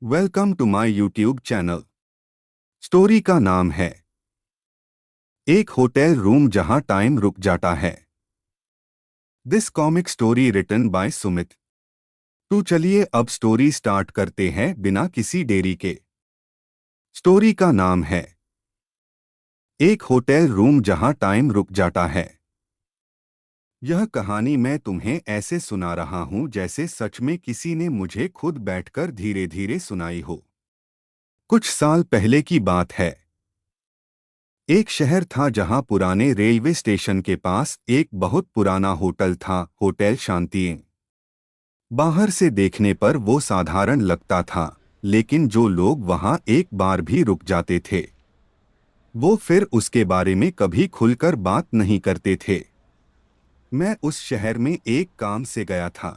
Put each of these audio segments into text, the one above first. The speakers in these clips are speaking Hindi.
Welcome to my YouTube channel. Story का नाम है एक होटल रूम जहां टाइम रुक जाता है। This comic story written by Sumit. तो चलिए अब स्टोरी स्टार्ट करते हैं बिना किसी देरी के। स्टोरी का नाम है एक होटल रूम जहां टाइम रुक जाता है। यह कहानी मैं तुम्हें ऐसे सुना रहा हूं जैसे सच में किसी ने मुझे खुद बैठकर धीरे धीरे सुनाई हो। कुछ साल पहले की बात है। एक शहर था जहां पुराने रेलवे स्टेशन के पास एक बहुत पुराना होटल था, होटल शांतिएं। बाहर से देखने पर वो साधारण लगता था, लेकिन जो लोग वहां एक बार भी रुक जाते थे वो फिर उसके बारे में कभी खुलकर बात नहीं करते थे। मैं उस शहर में एक काम से गया था।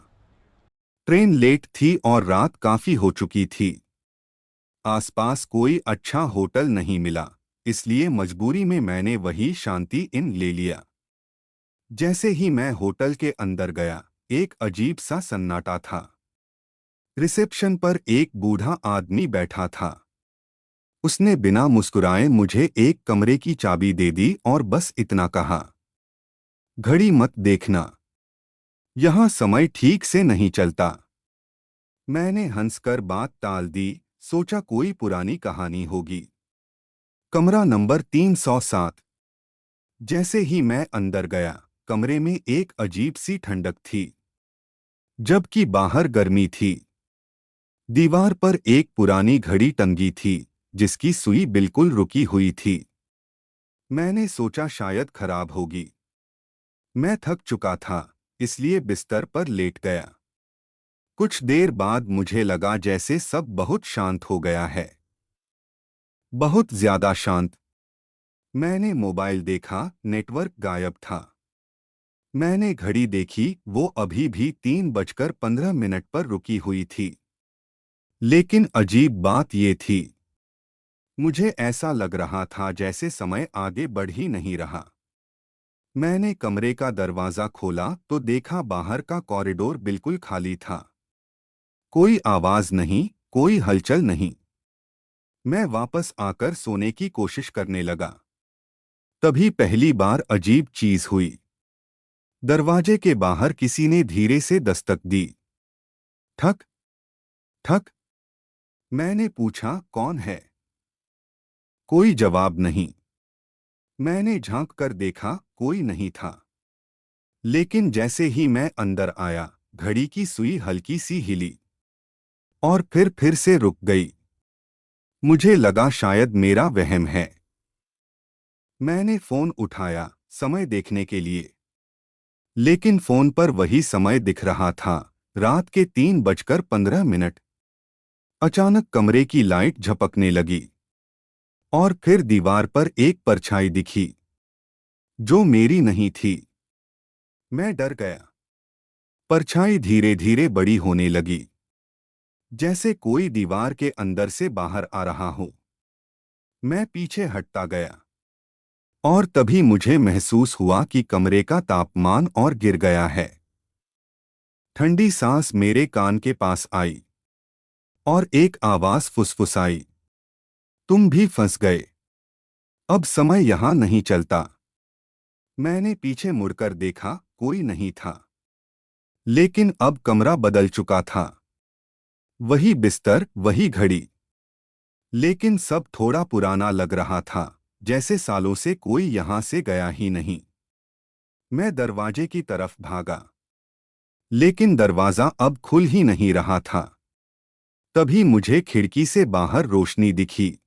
ट्रेन लेट थी और रात काफी हो चुकी थी। आसपास कोई अच्छा होटल नहीं मिला, इसलिए मजबूरी में मैंने वही शांति इन ले लिया। जैसे ही मैं होटल के अंदर गया, एक अजीब सा सन्नाटा था। रिसेप्शन पर एक बूढ़ा आदमी बैठा था। उसने बिना मुस्कुराए मुझे एक कमरे की चाबी दे दी और बस इतना कहा, घड़ी मत देखना, यहाँ समय ठीक से नहीं चलता। मैंने हंसकर बात टाल दी, सोचा कोई पुरानी कहानी होगी। कमरा नंबर 307। जैसे ही मैं अंदर गया, कमरे में एक अजीब सी ठंडक थी, जबकि बाहर गर्मी थी। दीवार पर एक पुरानी घड़ी टंगी थी, जिसकी सुई बिल्कुल रुकी हुई थी। मैंने सोचा शायद खराब होगी। मैं थक चुका था, इसलिए बिस्तर पर लेट गया। कुछ देर बाद मुझे लगा जैसे सब बहुत शांत हो गया है, बहुत ज्यादा शांत। मैंने मोबाइल देखा, नेटवर्क गायब था। मैंने घड़ी देखी, वो अभी भी 3:15 पर रुकी हुई थी। लेकिन अजीब बात ये थी, मुझे ऐसा लग रहा था जैसे समय आगे बढ़ ही नहीं रहा। मैंने कमरे का दरवाजा खोला तो देखा बाहर का कॉरिडोर बिल्कुल खाली था। कोई आवाज नहीं, कोई हलचल नहीं। मैं वापस आकर सोने की कोशिश करने लगा। तभी पहली बार अजीब चीज हुई। दरवाजे के बाहर किसी ने धीरे से दस्तक दी। ठक ठक। मैंने पूछा, कौन है? कोई जवाब नहीं। मैंने झांक कर देखा, कोई नहीं था। लेकिन जैसे ही मैं अंदर आया, घड़ी की सुई हल्की सी हिली और फिर से रुक गई। मुझे लगा शायद मेरा वहम है। मैंने फोन उठाया, समय देखने के लिए। लेकिन फोन पर वही समय दिख रहा था, रात के 3:15। अचानक कमरे की लाइट झपकने लगी और फिर दीवार पर एक परछाई दिखी, जो मेरी नहीं थी। मैं डर गया। परछाई धीरे धीरे बड़ी होने लगी, जैसे कोई दीवार के अंदर से बाहर आ रहा हो। मैं पीछे हटता गया और तभी मुझे महसूस हुआ कि कमरे का तापमान और गिर गया है। ठंडी सांस मेरे कान के पास आई और एक आवाज फुसफुसाई, तुम भी फंस गए, अब समय यहां नहीं चलता। मैंने पीछे मुड़कर देखा, कोई नहीं था। लेकिन अब कमरा बदल चुका था। वही बिस्तर, वही घड़ी। लेकिन सब थोड़ा पुराना लग रहा था, जैसे सालों से कोई यहां से गया ही नहीं। मैं दरवाजे की तरफ भागा, लेकिन दरवाजा अब खुल ही नहीं रहा था। तभी मुझे खिड़की से बाहर रोशनी दिखी,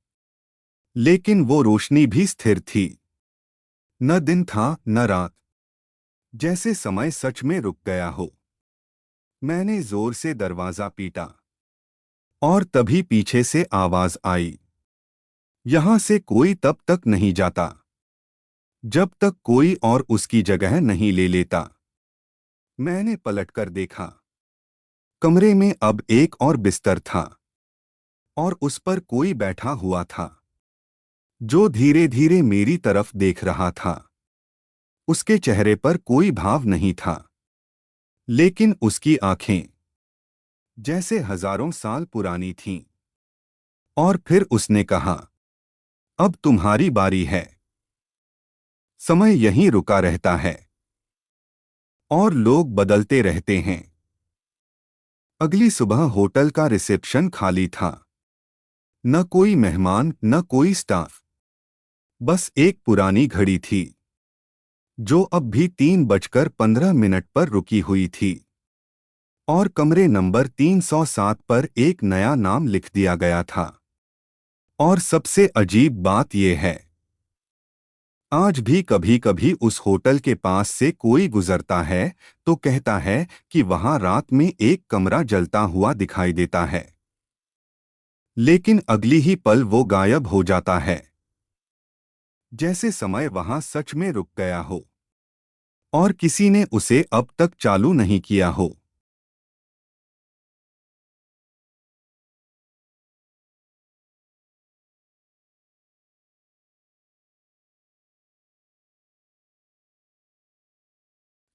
लेकिन वो रोशनी भी स्थिर थी। न दिन था न रात, जैसे समय सच में रुक गया हो। मैंने जोर से दरवाजा पीटा और तभी पीछे से आवाज आई, यहां से कोई तब तक नहीं जाता जब तक कोई और उसकी जगह नहीं ले लेता। मैंने पलटकर देखा। कमरे में अब एक और बिस्तर था और उस पर कोई बैठा हुआ था, जो धीरे धीरे मेरी तरफ देख रहा था। उसके चेहरे पर कोई भाव नहीं था, लेकिन उसकी आंखें जैसे हजारों साल पुरानी थीं। और फिर उसने कहा, अब तुम्हारी बारी है। समय यहीं रुका रहता है और लोग बदलते रहते हैं। अगली सुबह होटल का रिसेप्शन खाली था। न कोई मेहमान, न कोई स्टाफ। बस एक पुरानी घड़ी थी जो अब भी 3:15 पर रुकी हुई थी और कमरे नंबर 307 पर एक नया नाम लिख दिया गया था। और सबसे अजीब बात यह है, आज भी कभी कभी उस होटल के पास से कोई गुजरता है तो कहता है कि वहां रात में एक कमरा जलता हुआ दिखाई देता है, लेकिन अगली ही पल वो गायब हो जाता है, जैसे समय वहां सच में रुक गया हो और किसी ने उसे अब तक चालू नहीं किया हो।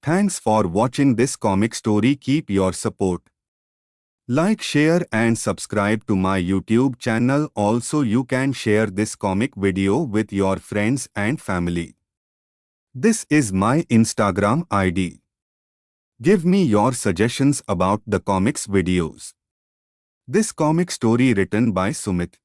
Thanks for watching this comic story. Keep your support. Like, share and subscribe to my YouTube channel. Also, you can share this comic video with your friends and family. This is my Instagram ID. Give me your suggestions about the comics videos. This comic story written by Sumit.